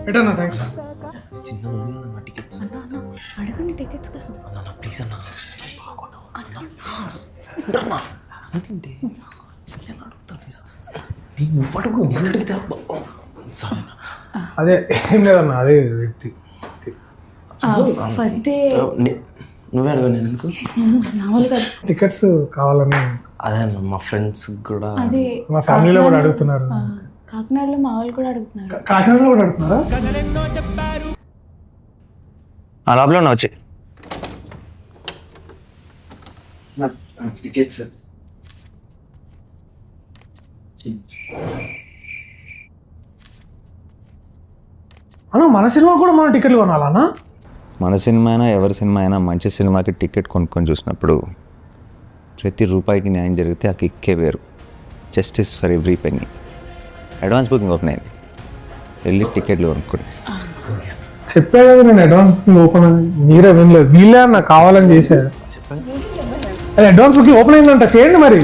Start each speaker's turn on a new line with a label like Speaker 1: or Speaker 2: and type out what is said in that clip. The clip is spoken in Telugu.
Speaker 1: ఎటన్నా థ్యాంక్స్.
Speaker 2: చిన్నది ఉంది కదా నా టికెట్స్.
Speaker 3: అడగండి టికెట్స్ కోసం.
Speaker 2: అన్న ప్లీజ్ అన్న. ఎందుకంటే నేను అడుగుతాను నువ్వు అడుగు, నేను అడిగితే సరే.
Speaker 1: అదే ఏం లేదన్నా, అదే వ్యక్తి
Speaker 3: ఫస్ట్ డే
Speaker 2: నువ్వే అడగ, నేను ఎందుకు
Speaker 3: మామూలుగా
Speaker 1: టికెట్స్ కావాలని.
Speaker 2: అదే అన్న మా ఫ్రెండ్స్ కూడా,
Speaker 3: అదే
Speaker 1: మా ఫ్యామిలీలో కూడా అడుగుతున్నారు.
Speaker 3: కాకినాడలో మా వాళ్ళు కూడా అడుగుతున్నారు.
Speaker 1: కాకినాడలో కూడా అడుగుతున్నారా?
Speaker 2: లోపల ఉన్నా వచ్చి టికెట్స్.
Speaker 1: అన్న మన సినిమా కూడా మనం టికెట్లు కొనాలన్నా?
Speaker 4: మన సినిమా అయినా ఎవరి సినిమా అయినా మంచి సినిమాకి టికెట్ కొనుక్కొని చూసినప్పుడు ప్రతి రూపాయికి న్యాయం జరిగితే ఆ కిక్కే వేరు. Justice for every penny. Advance booking open అయింది, వెళ్ళి టికెట్లు కొనుక్కోండి.
Speaker 1: చెప్పే కదా నేను అడ్వాన్స్ బుకింగ్ ఓపెన్ అని, మీరే వినలేదు. వీళ్ళే నాకు కావాలని చేశారు. అడ్వాన్స్ బుకింగ్ ఓపెన్ అయిందంట, చేయండి మరి.